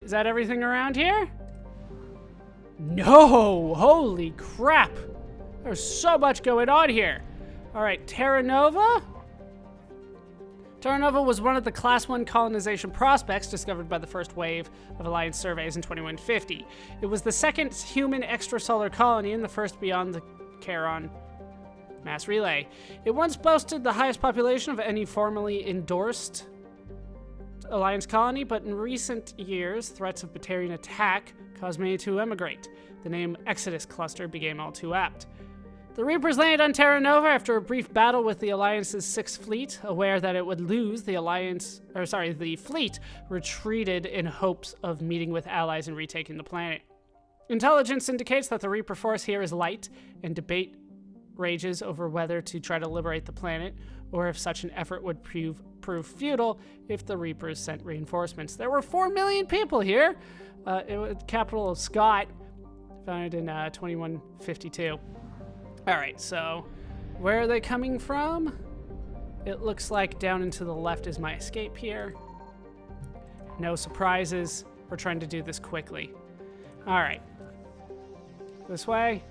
Is that everything around here? No! Holy crap! There's so much going on here. All right, Terra Nova. Terra Nova was one of the Class 1 colonization prospects discovered by the first wave of Alliance surveys in 2150. It was the second human extrasolar colony and the first beyond the Charon mass relay. It once boasted the highest population of any formally endorsed Alliance colony, but in recent years, threats of Batarian attack caused many to emigrate. The name Exodus Cluster became all too apt. The Reapers landed on Terra Nova after a brief battle with the Alliance's 6th Fleet. Aware that it would lose, the fleet retreated in hopes of meeting with allies and retaking the planet. Intelligence indicates that the Reaper force here is light, and debate rages over whether to try to liberate the planet, or if such an effort would prove futile if the Reapers sent reinforcements. There were 4 million people here. It was the capital of Scott, founded in 2152. All right, so where are they coming from? It looks like down and to the left is my escape here. No surprises. We're trying to do this quickly. All right. This way.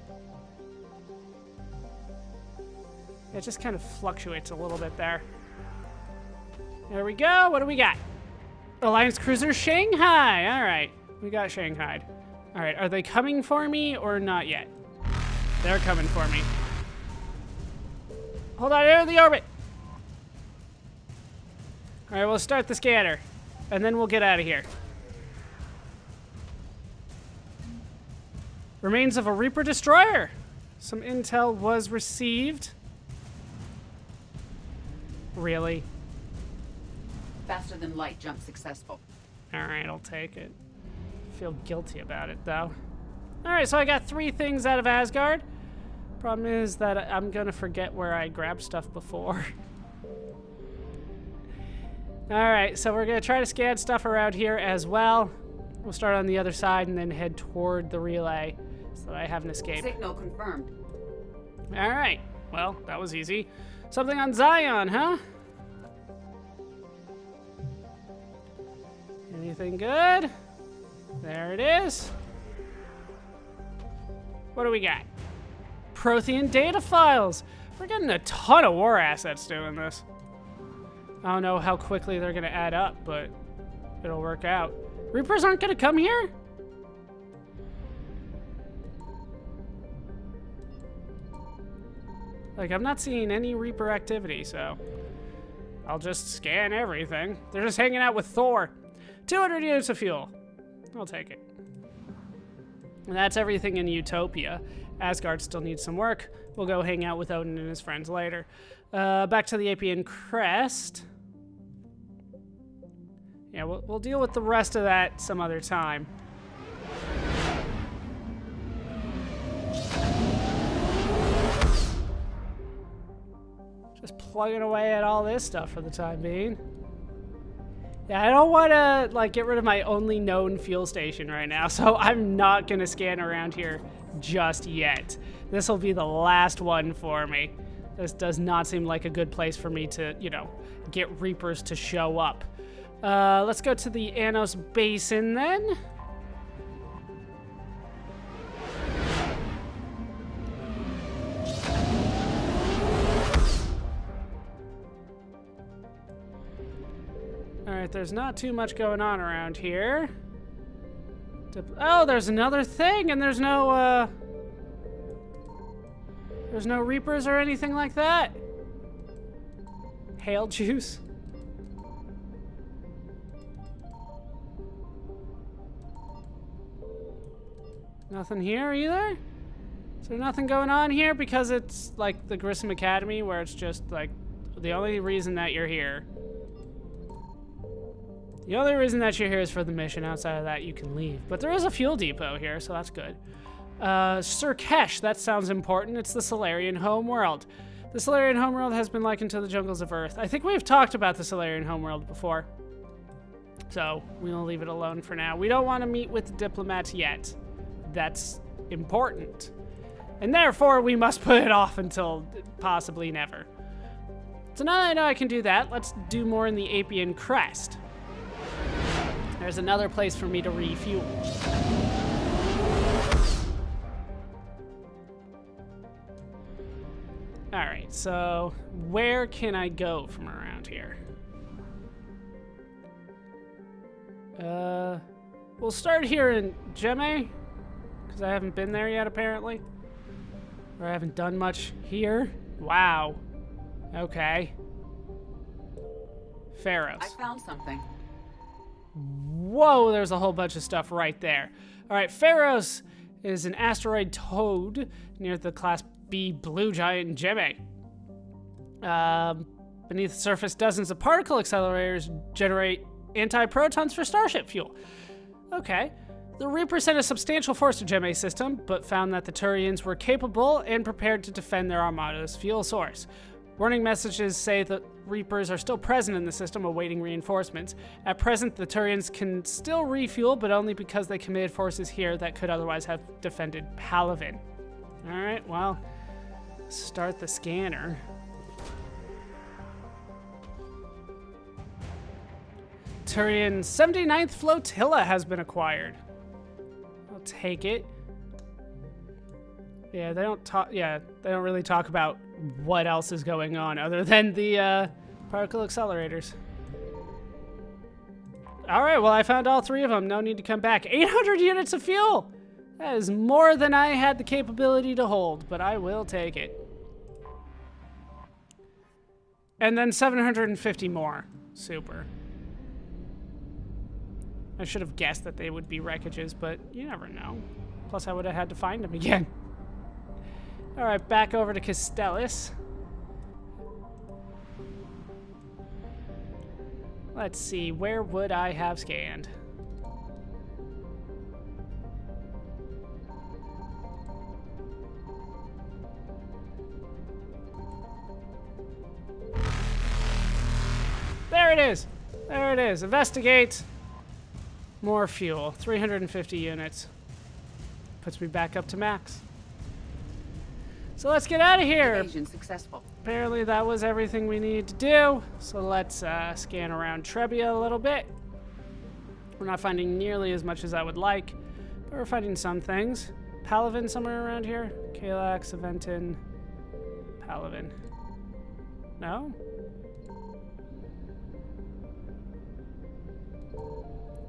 It just kind of fluctuates a little bit there. There we go. What do we got? Alliance Cruiser Shanghai. All right. We got Shanghai. All right. Are they coming for me or not yet? They're coming for me. Hold on, enter the orbit. All right, we'll start the scanner, and then we'll get out of here. Remains of a Reaper destroyer. Some intel was received. Really? Faster than light jump successful. All right, I'll take it. Feel guilty about it, though. All right, so I got 3 things out of Asgard. Problem is that I'm gonna forget where I grabbed stuff before. All right, so we're gonna try to scan stuff around here as well. We'll start on the other side and then head toward the relay so that I have an escape. Signal confirmed. All right, well, that was easy. Something on Zion, huh? Anything good? There it is. What do we got? Prothean data files. We're getting a ton of war assets doing this. I don't know how quickly they're gonna add up, but it'll work out. Reapers aren't gonna come here? Like, I'm not seeing any Reaper activity, so I'll just scan everything. They're just hanging out with Thor. 200 units of fuel. I'll take it. And that's everything in Utopia. Asgard still needs some work. We'll go hang out with Odin and his friends later. Back to the Apien Crest. Yeah, we'll deal with the rest of that some other time. Just plugging away at all this stuff for the time being. Yeah, I don't want to like get rid of my only known fuel station right now, so I'm not going to scan around here just yet. This will be the last one for me. This does not seem like a good place for me to, you know, get Reapers to show up. Let's go to the Anos Basin then. Alright, there's not too much going on around here. Oh, there's another thing, and there's no Reapers or anything like that. Hail juice. Nothing here either? Is there nothing going on here? Because it's like the Grissom Academy where it's just like the only reason that you're here. The only reason that you're here is for the mission. Outside of that, you can leave. But there is a fuel depot here, so that's good. Sir Kesh, that sounds important. It's the Solarian homeworld. The Solarian homeworld has been likened to the jungles of Earth. I think we've talked about the Solarian homeworld before. So we'll leave it alone for now. We don't want to meet with the diplomats yet. That's important. And therefore, we must put it off until possibly never. So now that I know I can do that, let's do more in the Apien Crest. There's another place for me to refuel. Alright, so where can I go from around here? We'll start here in Gemme, because I haven't been there yet, apparently. Or I haven't done much here. Wow. Okay. Pharos. I found something. Whoa, there's a whole bunch of stuff right there. Alright, Pharos is an asteroid toad near the Class B blue giant in Gemme. Beneath the surface, dozens of particle accelerators generate anti-protons for starship fuel. Okay. The Reapers sent a substantial force to Gemme's system, but found that the Turians were capable and prepared to defend their armada's fuel source. Warning messages say that Reapers are still present in the system, awaiting reinforcements. At present, the Turians can still refuel, but only because they committed forces here that could otherwise have defended Palaven. Alright, well, start the scanner. Turian 79th Flotilla has been acquired. I'll take it. Yeah, they don't really talk about what else is going on other than the particle accelerators. All right, well, I found all three of them. No need to come back. 800 units of fuel. That is more than I had the capability to hold, but I will take it. And then 750 more. Super. I should have guessed that they would be wreckages, but you never know. Plus, I would have had to find them again. All right, back over to Castellus. Let's see, where would I have scanned? There it is. There it is. Investigate. More fuel. 350 units. Puts me back up to max. So let's get out of here. Evasion successful. Apparently that was everything we needed to do. So let's scan around Trebia a little bit. We're not finding nearly as much as I would like, but we're finding some things. Palaven somewhere around here. Kalax, Aventin, Palaven. No?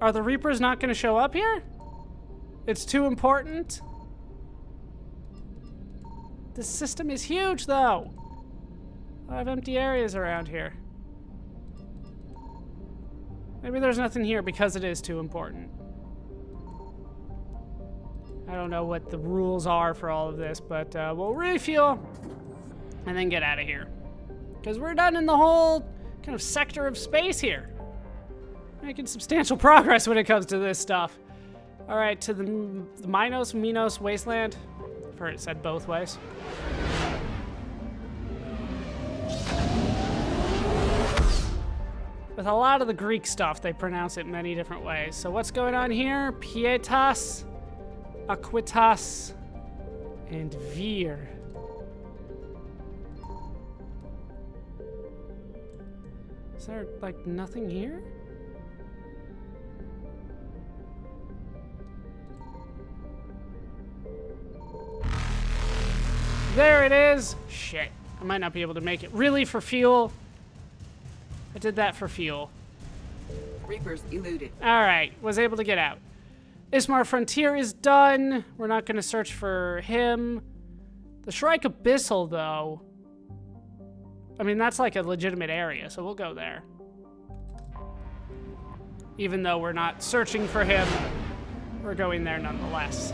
Are the Reapers not going to show up here? It's too important? This system is huge, though. A lot of empty areas around here. Maybe there's nothing here because it is too important. I don't know what the rules are for all of this, but we'll refuel and then get out of here. Because we're done in the whole kind of sector of space here. Making substantial progress when it comes to this stuff. All right, to the Minos wasteland. I've heard it said both ways. With a lot of the Greek stuff, they pronounce it many different ways. So what's going on here? Pietas, Aquitas, and Vir. Is there, like, nothing here? There it is. Shit. I might not be able to make it. Really, for fuel? I did that for fuel. Reapers eluded. All right. Was able to get out. Ismar Frontier is done. We're not going to search for him. The Shrike Abyssal, though. I mean, that's like a legitimate area, so we'll go there. Even though we're not searching for him, we're going there nonetheless.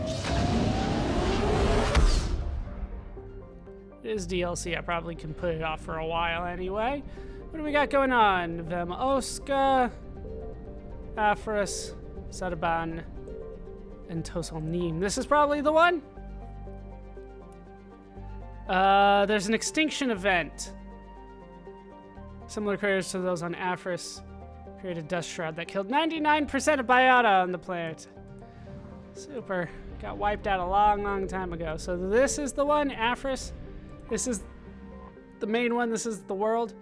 It is DLC. I probably can put it off for a while anyway. What do we got going on? Vemoska, Aphros, Sadaban, and Tosalnim. This is probably the one. There's an extinction event. Similar craters to those on Aphros. Created dust shroud that killed 99% of biota on the planet. Super. Got wiped out a long, long time ago. So this is the one, Aphros. This is the main one. This is the world.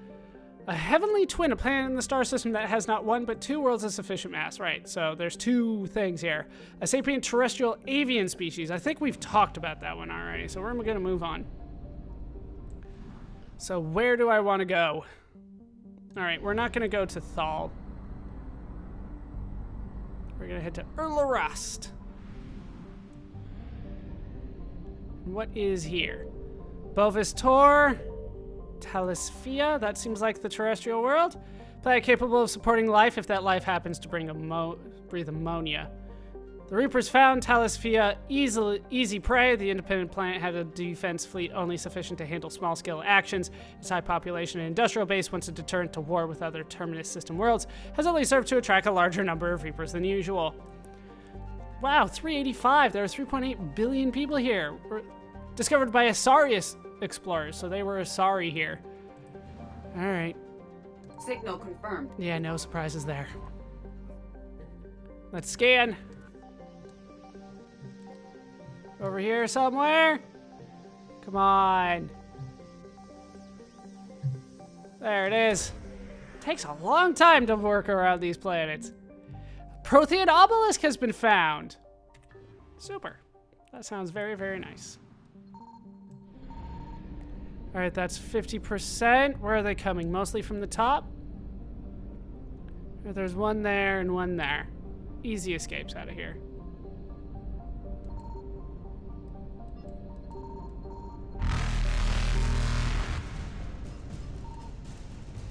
A heavenly twin, a planet in the star system that has not one but two worlds of sufficient mass. Right, so there's two things here. A sapient terrestrial avian species. I think we've talked about that one already, so we're going to move on. So where do I want to go? All right, we're not going to go to Thal. We're going to head to Urlarast. What is here? Bovis Tor, Talisphia, that seems like the terrestrial world. Planet capable of supporting life if that life happens to breathe ammonia. The Reapers found Talisphia easy prey. The independent planet had a defense fleet only sufficient to handle small-scale actions. Its high population and industrial base, once a deterrent to war with other Terminus system worlds, has only served to attract a larger number of Reapers than usual. Wow, 385. There are 3.8 billion people here. Discovered by Asarius explorers, so they were Asari here. All right. Signal confirmed. Yeah, no surprises there. Let's scan. Over here somewhere. Come on. There it is. Takes a long time to work around these planets. Prothean obelisk has been found. Super. That sounds very, very nice. All right, that's 50%. Where are they coming? Mostly from the top? There's one there and one there. Easy escapes out of here.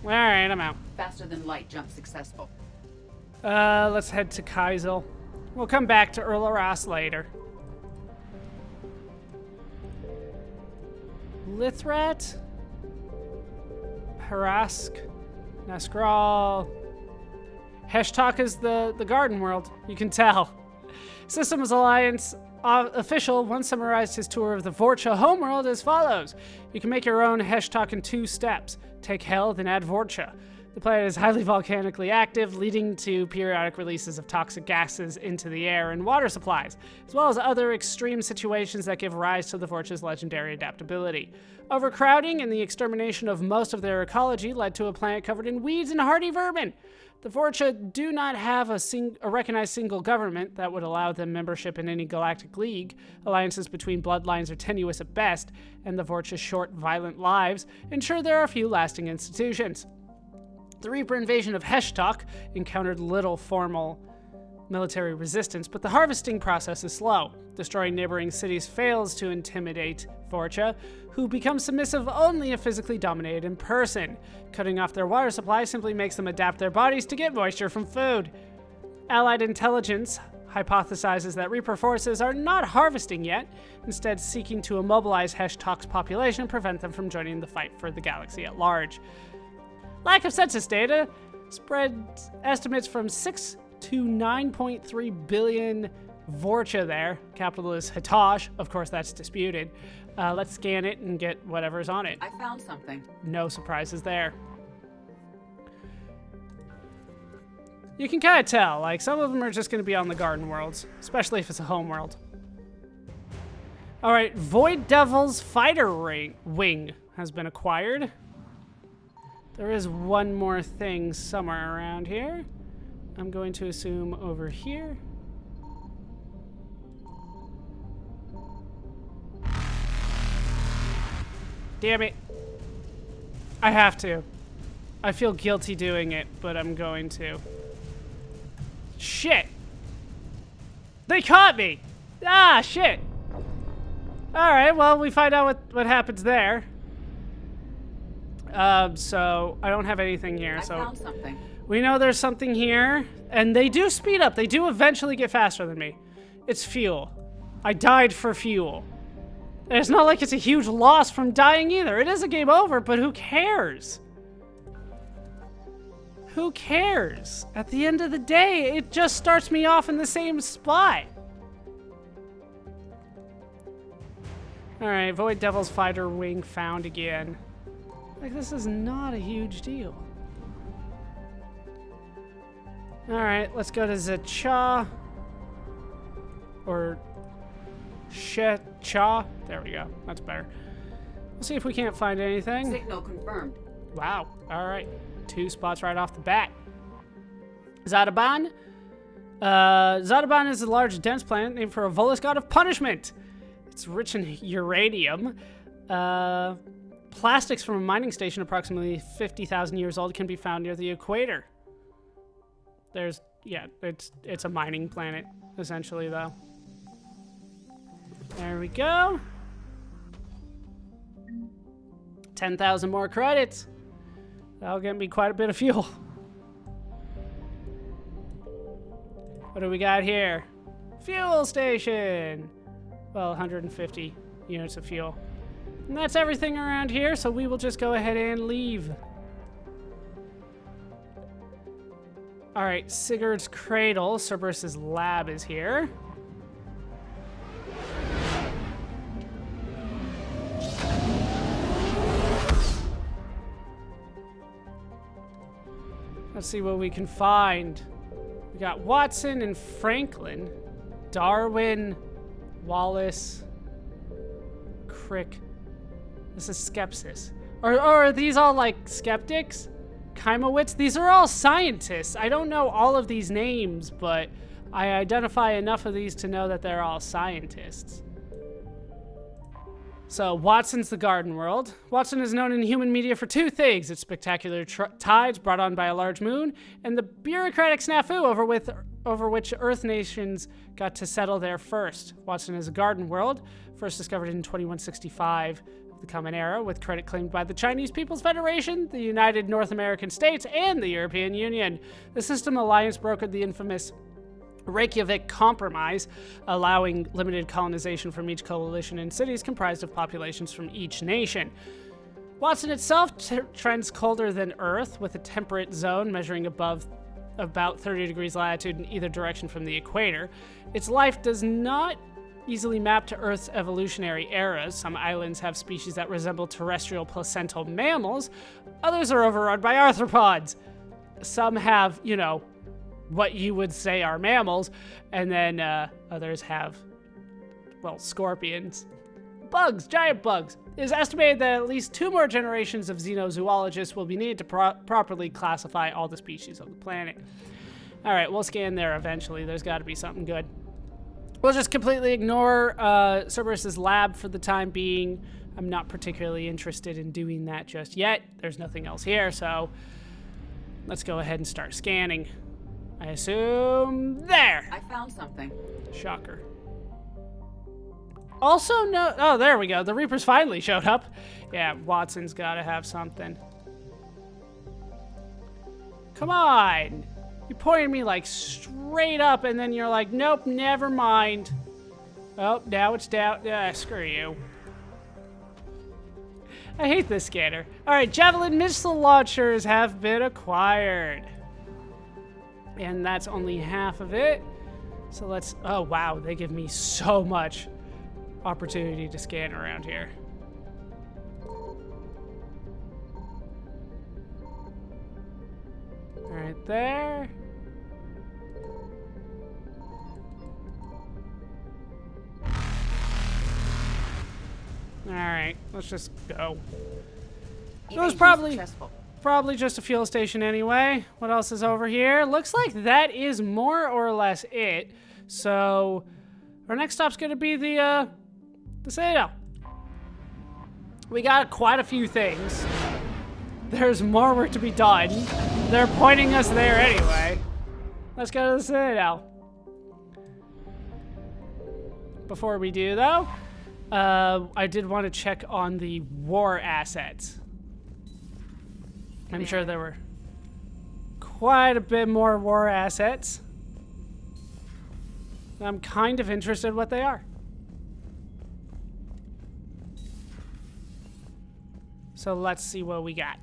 All right, I'm out. Faster than light jump successful. Let's head to Kaisel. We'll come back to Urlarast later. Lithrat, Harask, Naskral. Heshtok is the garden world, you can tell. Systems Alliance official once summarized his tour of the Vorcha homeworld as follows. You can make your own Heshtok in 2 steps. Take Hell, then add Vorcha. The planet is highly volcanically active, leading to periodic releases of toxic gases into the air and water supplies, as well as other extreme situations that give rise to the Vorcha's legendary adaptability. Overcrowding and the extermination of most of their ecology led to a planet covered in weeds and hardy vermin. The Vorcha do not have a recognized single government that would allow them membership in any galactic league. Alliances between bloodlines are tenuous at best, and the Vorcha's short, violent lives ensure there are few lasting institutions. The Reaper invasion of Heshtok encountered little formal military resistance, but the harvesting process is slow. Destroying neighboring cities fails to intimidate Vorcha, who become submissive only if physically dominated in person. Cutting off their water supply simply makes them adapt their bodies to get moisture from food. Allied intelligence hypothesizes that Reaper forces are not harvesting yet, instead seeking to immobilize Heshtok's population and prevent them from joining the fight for the galaxy at large. Lack of census data spread estimates from 6 to 9.3 billion Vorcha there. Capital is Hatosh. Of course, that's disputed. Let's scan it and get whatever's on it. I found something. No surprises there. You can kind of tell, like, some of them are just going to be on the garden worlds, especially if it's a home world. All right, Void Devil's fighter wing has been acquired. There is one more thing somewhere around here. I'm going to assume over here. Damn it. I have to. I feel guilty doing it, but I'm going to. Shit. They caught me. Ah, shit. All right, well, we find out what happens there. So I don't have anything here. I found something. We know there's something here, and they do speed up. They do eventually get faster than me. It's fuel. I died for fuel. And it's not like it's a huge loss from dying either. It is a game over, but who cares? Who cares? At the end of the day, it just starts me off in the same spot. All right, Void Devil's fighter wing found again. Like, this is not a huge deal. All right, let's go to Zacha. Or Shecha. There we go. That's better. We'll see if we can't find anything. Signal confirmed. Wow. All right. 2 spots right off the bat. Zadaban. Zadaban is a large, dense planet named for a Volus god of punishment. It's rich in uranium. Plastics from a mining station approximately 50,000 years old can be found near the equator. It's a mining planet, essentially, though. There we go. 10,000 more credits. That'll get me quite a bit of fuel. What do we got here? Fuel station. Well, 150 units of fuel. And that's everything around here, so we will just go ahead and leave. All right, Sigurd's Cradle, Cerberus's lab is here. Let's see what we can find. We got Watson and Franklin, Darwin, Wallace, Crick. This is Skepsis. Or are these all like skeptics? Kymowitz? These are all scientists. I don't know all of these names, but I identify enough of these to know that they're all scientists. So, Watson's the garden world. Watson is known in human media for 2 things: its spectacular tides brought on by a large moon, and the bureaucratic snafu over which Earth nations got to settle there first. Watson is a garden world, first discovered in 2165 of the Common Era, with credit claimed by the Chinese People's Federation, the United North American States, and the European Union. The system alliance brokered the infamous Reykjavik Compromise, allowing limited colonization from each coalition in cities comprised of populations from each nation. Watson itself trends colder than Earth, with a temperate zone measuring above about 30 degrees latitude in either direction from the equator. Its life does not easily map to Earth's evolutionary eras. Some islands have species that resemble terrestrial placental mammals. Others are overrun by arthropods. Some have, what you would say are mammals, and then others have, scorpions. Bugs, giant bugs. It is estimated that at least 2 more generations of xenozoologists will be needed to properly classify all the species of the planet. All right, we'll scan there eventually. There's got to be something good. We'll just completely ignore Cerberus's lab for the time being. I'm not particularly interested in doing that just yet. There's nothing else here, so let's go ahead and start scanning. I assume there. I found something. Shocker. Also, no. Oh, there we go. The Reapers finally showed up. Yeah, Watson's got to have something. Come on. You pointed me like straight up, and then you're like, nope, never mind. Oh, now it's down. Screw you. I hate this scanner. All right, Javelin missile launchers have been acquired. And that's only half of it. So let's, oh wow, they give me so much opportunity to scan around here. Right there. All right, let's just go. It was probably just a fuel station anyway. What else is over here? Looks like that is more or less it. So our next stop's gonna be the Citadel. We got quite a few things. There's more work to be done. They're pointing us there anyway. Let's go to the Citadel. Before we do though, I did want to check on the war assets. I'm sure there were quite a bit more war assets. I'm kind of interested in what they are. So let's see what we got.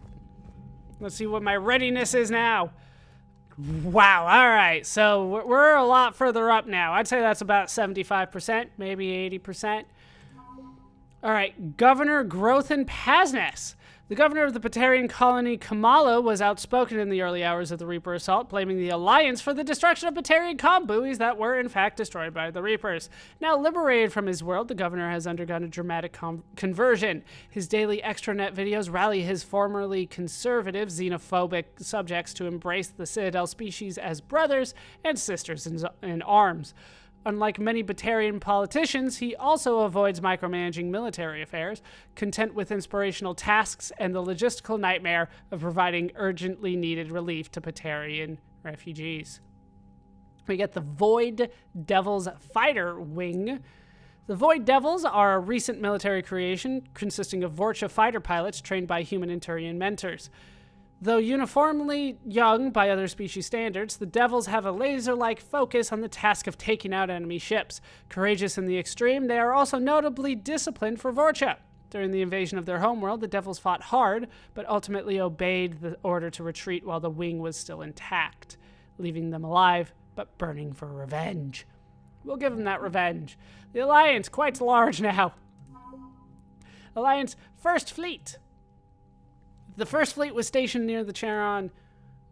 Let's see what my readiness is now. Wow, all right. So we're a lot further up now. I'd say that's about 75%, maybe 80%. All right, Governor Grothin Pasnes. The governor of the Batarian colony, Kamala, was outspoken in the early hours of the Reaper assault, blaming the Alliance for the destruction of Batarian comm buoys that were, in fact, destroyed by the Reapers. Now liberated from his world, the governor has undergone a dramatic conversion. His daily extranet videos rally his formerly conservative, xenophobic subjects to embrace the Citadel species as brothers and sisters in arms. Unlike many Batarian politicians, he also avoids micromanaging military affairs, content with inspirational tasks and the logistical nightmare of providing urgently needed relief to Batarian refugees. We get the Void Devils Fighter Wing. The Void Devils are a recent military creation consisting of Vorcha fighter pilots trained by human and Turian mentors. Though uniformly young by other species standards, the Devils have a laser-like focus on the task of taking out enemy ships. Courageous in the extreme, they are also notably disciplined for Vorcha. During the invasion of their homeworld, the Devils fought hard, but ultimately obeyed the order to retreat while the wing was still intact, leaving them alive, but burning for revenge. We'll give them that revenge. The Alliance, quite large now. Alliance First Fleet. The first fleet was stationed near the Charon,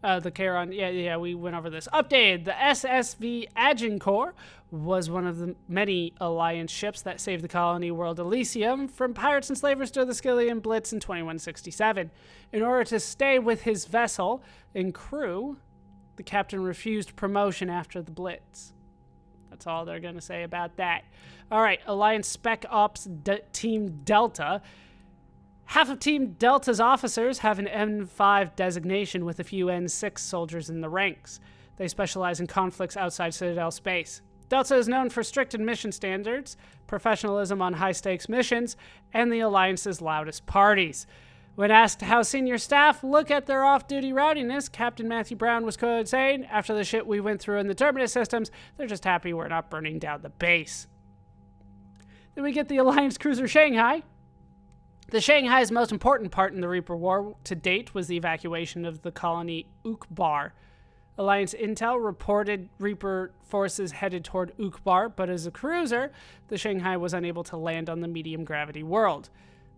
we went over this. Updated, the SSV Agincourt was one of the many Alliance ships that saved the colony world Elysium from pirates and slavers during the Scythian Blitz in 2167. In order to stay with his vessel and crew, the captain refused promotion after the Blitz. That's all they're going to say about that. All right, Alliance Spec Ops Team Delta. Half of Team Delta's officers have an N5 designation with a few N6 soldiers in the ranks. They specialize in conflicts outside Citadel space. Delta is known for strict admission standards, professionalism on high-stakes missions, and the Alliance's loudest parties. When asked how senior staff look at their off-duty rowdiness, Captain Matthew Brown was quoted saying, "After the shit we went through in the Terminus systems, they're just happy we're not burning down the base." Then we get the Alliance cruiser Shanghai. The Shanghai's most important part in the Reaper War to date was the evacuation of the colony Ukbar. Alliance intel reported Reaper forces headed toward Ukbar, but as a cruiser, the Shanghai was unable to land on the medium-gravity world.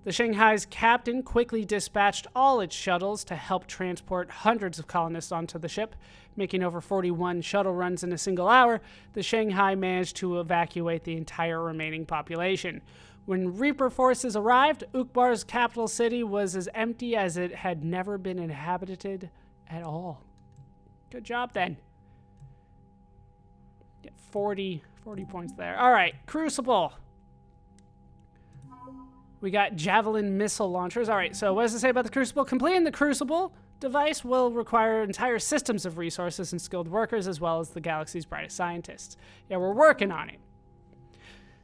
The Shanghai's captain quickly dispatched all its shuttles to help transport hundreds of colonists onto the ship. Making over 41 shuttle runs in a single hour, the Shanghai managed to evacuate the entire remaining population. When Reaper forces arrived, Ukbar's capital city was as empty as it had never been inhabited at all. Good job, then. Get 40 points there. All right, Crucible. We got Javelin missile launchers. All right, so what does it say about the Crucible? Completing the Crucible device will require entire systems of resources and skilled workers, as well as the galaxy's brightest scientists. Yeah, we're working on it.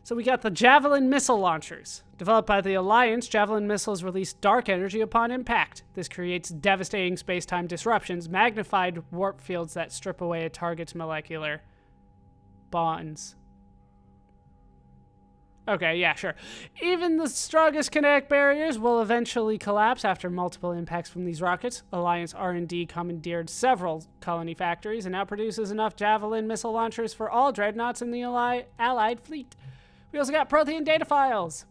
So we got the Javelin missile launchers. Developed by the Alliance, Javelin missiles release dark energy upon impact. This creates devastating space-time disruptions, magnified warp fields that strip away a target's molecular bonds. Okay, yeah, sure. Even the strongest kinetic barriers will eventually collapse after multiple impacts from these rockets. Alliance R&D commandeered several colony factories and now produces enough Javelin missile launchers for all dreadnoughts in the Allied fleet. We also got Prothean data files.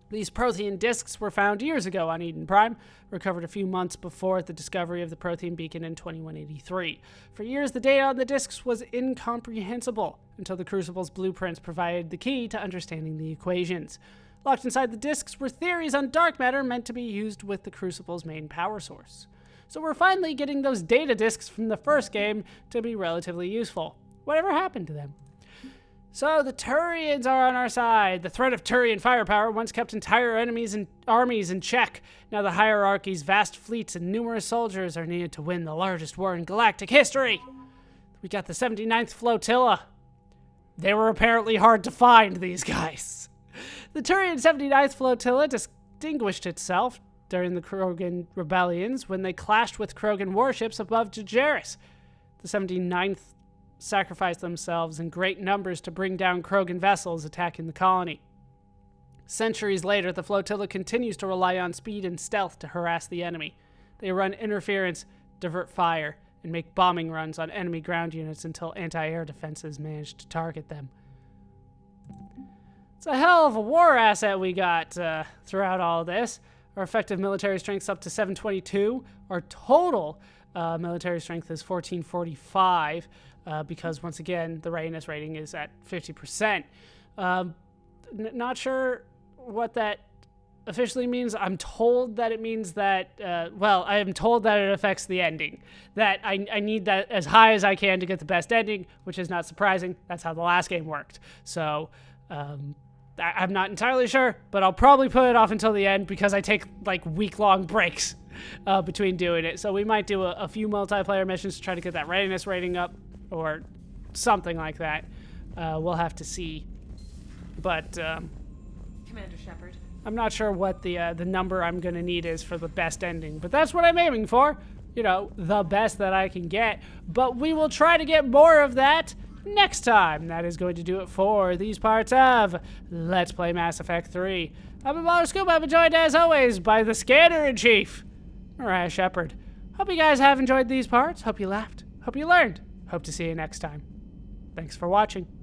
These Prothean disks were found years ago on Eden Prime, recovered a few months before the discovery of the Prothean beacon in 2183. For years, the data on the disks was incomprehensible until the Crucible's blueprints provided the key to understanding the equations. Locked inside the disks were theories on dark matter meant to be used with the Crucible's main power source. So we're finally getting those data disks from the first game to be relatively useful. Whatever happened to them? So the Turians are on our side. The threat of Turian firepower once kept entire enemies and armies in check. Now the hierarchy's vast fleets and numerous soldiers are needed to win the largest war in galactic history. We got the 79th Flotilla. They were apparently hard to find, these guys. The Turian 79th Flotilla distinguished itself during the Krogan rebellions when they clashed with Krogan warships above Jageris. The 79th sacrificed themselves in great numbers to bring down Krogan vessels attacking the colony. Centuries later, the flotilla continues to rely on speed and stealth to harass the enemy. They run interference, divert fire, and make bombing runs on enemy ground units until anti-air defenses manage to target them. It's a hell of a war asset we got throughout all this. Our effective military strength's up to 722. Our total military strength is 1445 because, once again, the readiness rating is at 50%. Not sure what that officially means. I'm told that it means that, I am told that it affects the ending. That I need that as high as I can to get the best ending, which is not surprising. That's how the last game worked. So, I'm not entirely sure, but I'll probably put it off until the end because I take like week-long breaks between doing it. So we might do a few multiplayer missions to try to get that readiness rating up or something like that. We'll have to see. But Commander Shepard. I'm not sure what the number I'm going to need is for the best ending, but that's what I'm aiming for. You know, the best that I can get. But we will try to get more of that next time. That is going to do it for these parts of Let's Play Mass Effect 3. I've been ballerscuba. I've been joined as always by the Scanner-in-Chief, Mariah Shepard. Hope you guys have enjoyed these parts. Hope you laughed. Hope you learned. Hope to see you next time. Thanks for watching.